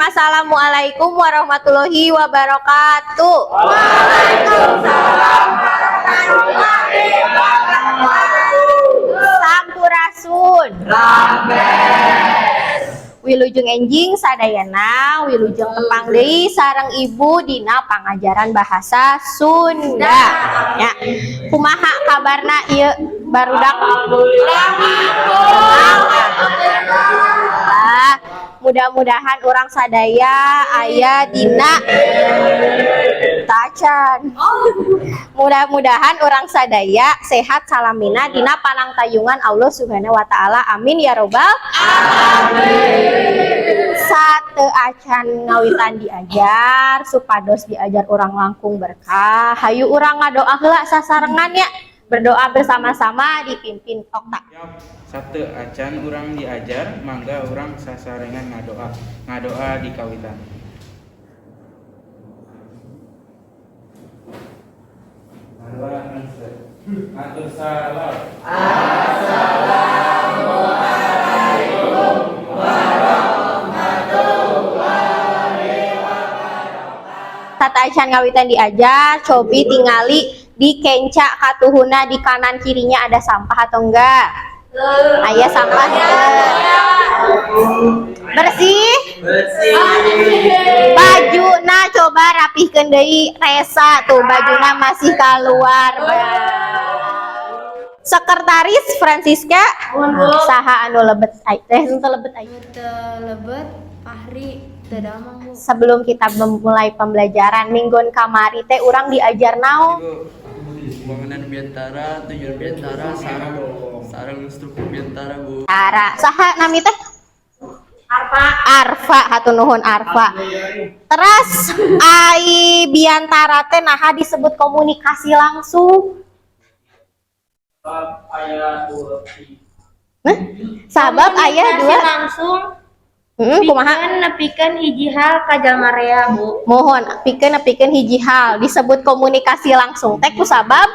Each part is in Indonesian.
Assalamualaikum warahmatullahi wabarakatuh. Waalaikumsalam warahmatullahi wabarakatuh. Sampurasun. Rampes. Wilujeng enjing sadayana, wilujeng tepang deui sareng ibu dina pangajaran bahasa Sunda. Ya. Kumaha kabarna ieu barudak? Alhamdulillah. Mudah-mudahan orang sadaya aya dina tacan. Mudah-mudahan orang sadaya sehat salamina dina panangtayungan Allah Subhanahu wa taala. Amin ya robbal alamin. Sate acan ngawitan diajar supados diajar orang langkung berkah. Hayu urang ngadoa heula sasarengan ya. Berdoa bersama-sama dipimpin Okta. Satu acan urang diajar, mangga urang sasarengan ngadoa di kawitan. Atur salam. Assalamualaikum warahmatullahi wabarakatuh. Tata acan ngawitan diajar, cobi tingali di kenca katuhuna di kanan kirinya ada sampah atau enggak? Ayah sampah bersih. Bajuna coba rapihkeun deui resa tuh bajuna masih keluar. Sekretaris Francisca saha anu lebet teh henteu lebet aya. Lebet Fahri dadamang Bu. Sebelum kita memulai pembelajaran minggon kamari teh urang diajar naon? Bangunan biantara, tujuan biantara, sarang struktur biantara Bu. Cara saha nami teh? Arfa hatur nuhun Arfa. Terus ai biantara teh naha disebut komunikasi langsung. Sabab aya dua Langsung kumaha? nepikeun hiji hal ka jalma rea Bu. Mohon nepikeun hiji hal disebut komunikasi langsung teh kusabab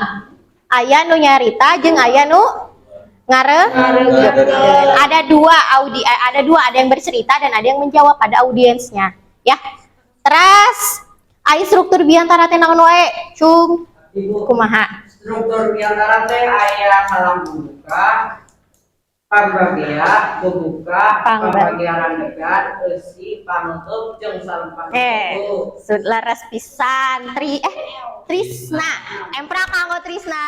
aya nu nyarita jeung aya nu ngaregeukeun. Ada dua ada yang bercerita dan ada yang menjawab pada audiensnya ya. Terus ai struktur biantara teh naon wae cung kumaha? Struktur biantara teh aya halang buka, pangbagia, bubuka, pangbagia randegan, eusi, panutup, jeung salempang tutup. Sud laras pisan. Trisna. Empra kanggo Trisna.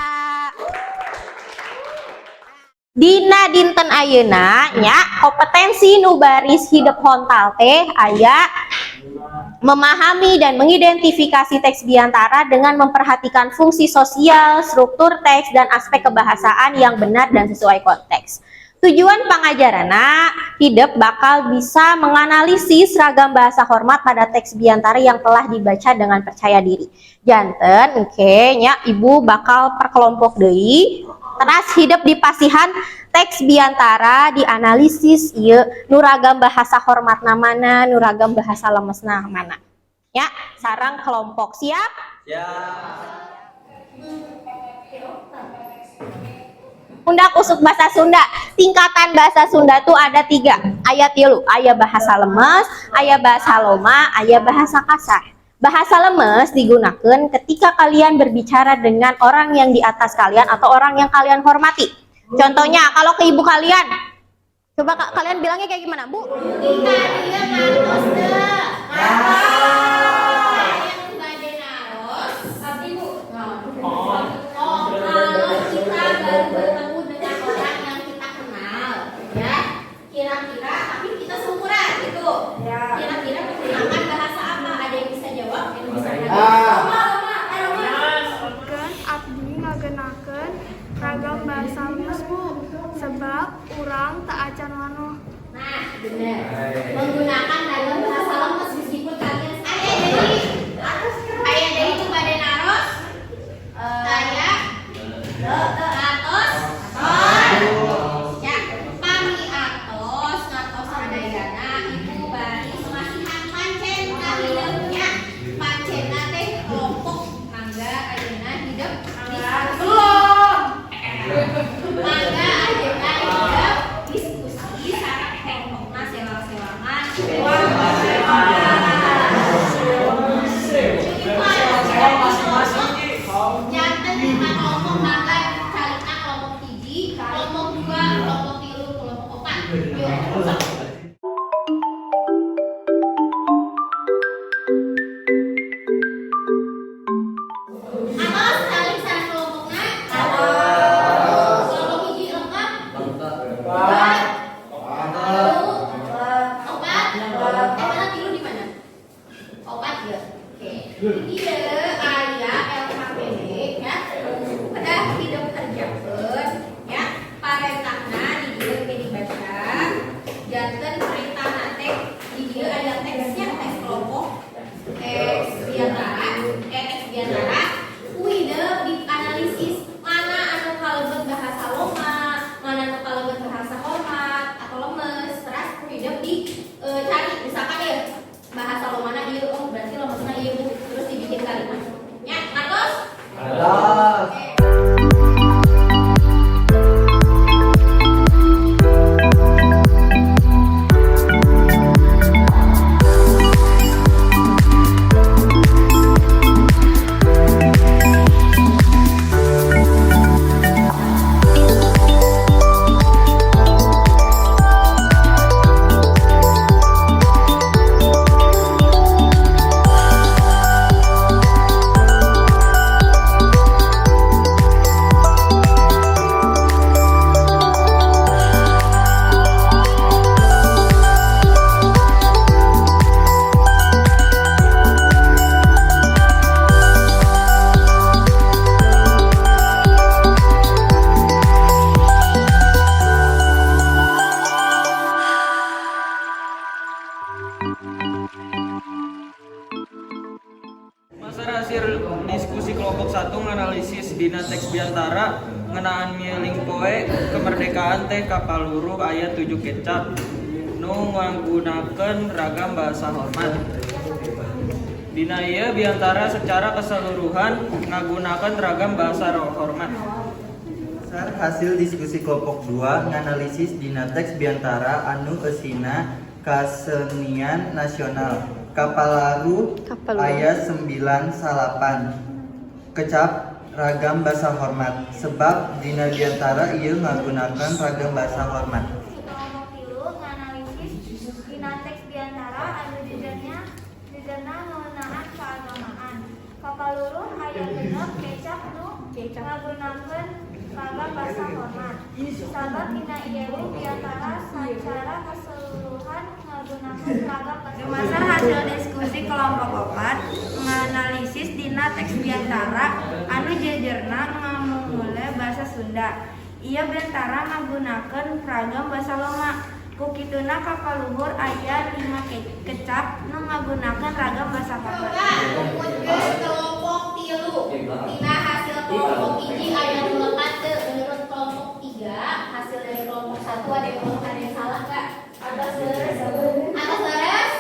Dina dinten ayeuna nya kompetensi nu baris hidup hontal teh aya memahami dan mengidentifikasi teks biantara dengan memperhatikan fungsi sosial, struktur teks dan aspek kebahasaan yang benar dan sesuai konteks. Tujuan pengajaranna hidup bakal bisa menganalisis ragam bahasa hormat pada teks biantara yang telah dibaca dengan percaya diri. Janten nya ibu bakal perkelompok deui. Teras hidup di pasihan teks biantara dianalisis ieu nu ragam bahasa hormatna mana, nu ragam bahasa lemesna mana. Ya, sareng kelompok siap? Undak usuk bahasa Sunda. Tingkatan bahasa Sunda tuh ada 3. Aya 3. Aya bahasa lemes, aya bahasa loma, aya bahasa kasar. Bahasa lemes digunakan ketika kalian berbicara dengan orang yang di atas kalian atau orang yang kalian hormati. Contohnya kalau ke ibu kalian, coba kalian bilangnya kayak gimana, Bu? kalau kita baru bertemu dengan orang yang kita kenal, ya, kira-kira, tapi kita seumuran gitu. Kira-kira menggunakan bahasa apa? Ada yang bisa jawab? Yang bisa jawab? Kan abdi ngagenakeun ragam bahasa musmu sebab urang tak acan wanoh. Nah, benar. Menggunakan ragam bahasa lemes meskipun kalian ayah dari itu pada naros, ayah atos, ya, pami atos, ngatos sadayana, ibu baris masihan pancen kalinya, pancena teh kelompok mangga ayeuna hidup belum, mangga ayeuna hidup diskusi sareng kelompokna sewa-sewangan jantan lima kelompok mangga calikna kelompok hiji, kelompok dua, kelompok tilu, kelompok opat. Atos calik sareng kelompokna. Kelompok hiji lengkap. Dua. Tilu. Opat. Mana tilu di mana? Opat ya. Oke. Dia aya LKPD ya. Pada hidup terjakeun ya. Parentahna di dieu ge dibaca. Janten perintahna teh di dieu aya teksnya, teks kelompok. Teks biantara. Uideuh dianalisis mana anu kalebet bahasa loma, mana anu kalebet bahasa hormat atau lemes. Terus uideuh dicari misalkan ya bahasa lomana ieu, oh berarti lemesna ieu Bu. Terus dibikin kalimat. Ya, atos? Oke. Masar hasil diskusi kelompok 1 nganalisis dina teks biantara ngenaan mieling poe kemerdekaan teh kapaluruh aya 7 kecap nu nggunakeun ragam bahasa hormat. Dina ieu biantara secara keseluruhan ngagunakeun ragam bahasa hormat. Masar hasil diskusi kelompok 2 nganalisis dina teks biantara anu eusina kasenian nasional. Kapalaru ayat 9 salapan kecap ragam bahasa hormat sebab dina diantara ieu ngagunakeun ragam bahasa hormat. Kelompok tilu nganalisis dina teks biantara anu jejerna ngeunaan keagamaan. Kapaluruh aya 6 kecap nu ngagunakeun ragam bahasa hormat. Sabab dina ieu biantara sacara keseluruhan ngagunakeun ragam bahasa hormat. Masar hasil diskusi kelompok 4 menganalisis dina teks biantara anu jejerna ngamungule bahasa Sunda. Ieu biantara ngagunakeun ragam bahasa Loma. Ku kituna kapaluhur aya 5 kecap nu ngagunakeun ragam bahasa Hormat. Kemudian kelompok tilu. Dina hasil kelompok hiji aya nu lepat teu menurut kelompok 3, hasil dari kelompok 1 ada yang salah enggak? Atas leres. Atas leres?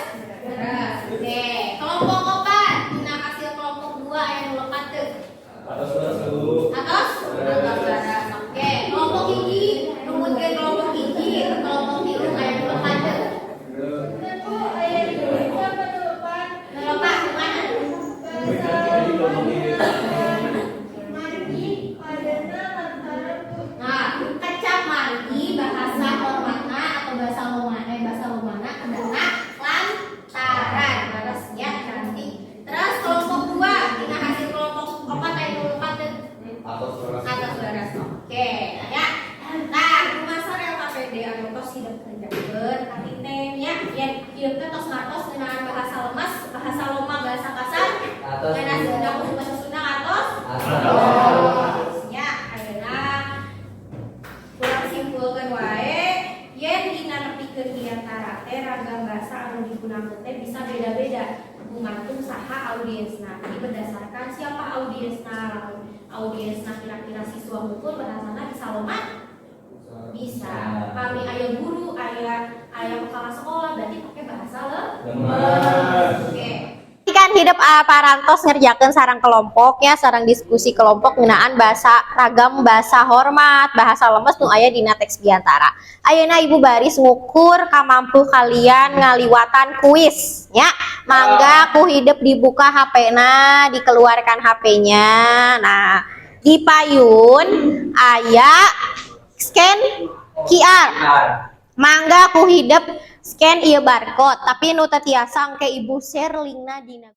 Leres. Oke. Kelompok 4, dina hasil kelompok 2 aya nu lepat teu? Atas leres dulu. Atas? Atas leres. Oke. Kelompok hiji, numutkeun kelompok hiji, kelompok tilu aya nu lepat teu? Lepas di mana? Nah, kecap margi bahasa hormatna atau bahasa lomana kendana lantaran. Terus ya cantik. Terus kelompok 2 dina hasil kelompok 4 aya nu ngartos ngeunaan bahasa lemas, bahasa loma, bahasa kasar. Ngeunaan Sunda kusuk bahasa Sunda ngartos. Nya ayeuna kurang simpulkeun wae yen dina nepikeun diantara teh ragam bahasa anu digunakeun teh bisa beda-beda gumantung saha audiensna. Jadi berdasarkan siapa audiensna. Audiensna kira-kira siswa hukul bahasana bisa lomat? Bisa. Kami aya guru, aya kepala sekolah berarti pakai bahasa lemes. Oke. Kan hidup parantos ngerjakeun sareng kelompok ya, sareng diskusi kelompok ngeunaan bahasa ragam, bahasa hormat, bahasa lemes nu aya dina teks biantara. Ayeuna Ibu Baris ngukur kamampu kalian ngaliwatan kuis nya. Mangga ku hidup dibuka HP-na, dikeluarkan HP-nya. Nah, di payun aya scan QR. Mangga ku hidup scan ieu barcode, tapi nu teu tiasa engke Ibu share linkna dina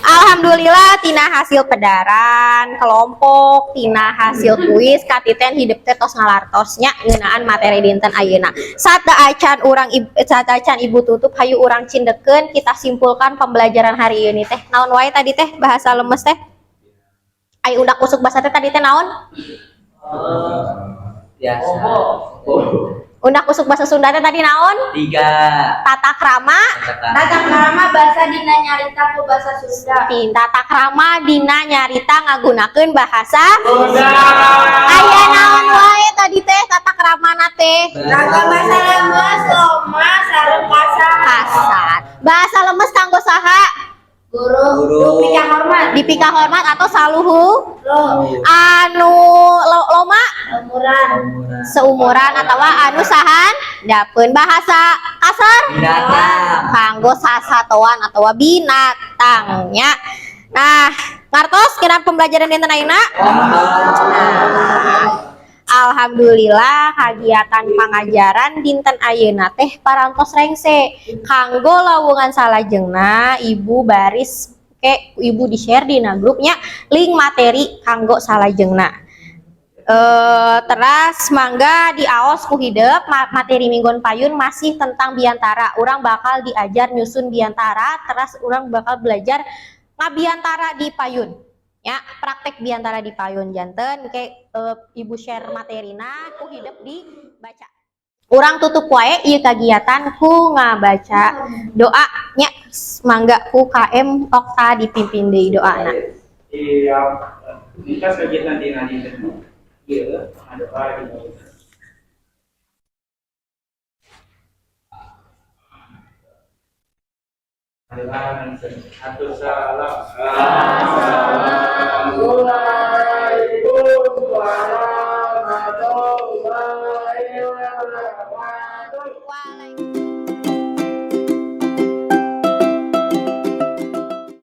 Alhamdulillah tina hasil pedaran kelompok, tina hasil kuis katiten hidup teh tos ngalartosnya ngeunaan materi dinten ayeuna. Sata acan ibu tutup hayu urang cindekeun kita simpulkan pembelajaran hari ini teh. Naon wae tadi teh bahasa lemes teh? Aya undak usuk bahasa teh tadi teh naon? Biasa. Undak usuk bahasa Sunda teh tadi naon? 3. Tata krama. Tata krama bahasa dina nyarita ku bahasa Sunda. Tata krama dina nyarita ngagunakeun bahasa Sunda. Aya naon wae tadi teh tata kramana teh? Ragam bahasa lemes, loma, sareng Kasar. Bahasa lemes kanggo saha? Guru. Dipika hormat. Dipika hormat atau saluhu? Lo. Anu loma Umuran. seumuran atau anu sahan dapeun bahasa kasar Binatang. kanggo sasatoan atau binatangnya. Nah, ngartos kira pembelajaran dinten ayeuna? Alhamdulillah kegiatan pangajaran dinten ayeuna teh parantos rengse kanggo lawungan salajengna Ibu Baris ke Ibu di share dina grupnya link materi kanggo salajengna. Teras mangga di aos ku hidup materi mingguan payun masih tentang biantara. Urang bakal diajar nyusun biantara, teras urang bakal belajar ngabiantara di payun. Ya, praktek biantara di payun janten kayak Ibu share materina ku hidup dibaca. Urang tutup wae ieu kagiatan ku ngabaca doa nya mangga ku KM Okta dipimpin deui doana. Iya, kita kegiatan di nanti iya, ada lagi. Atur salam.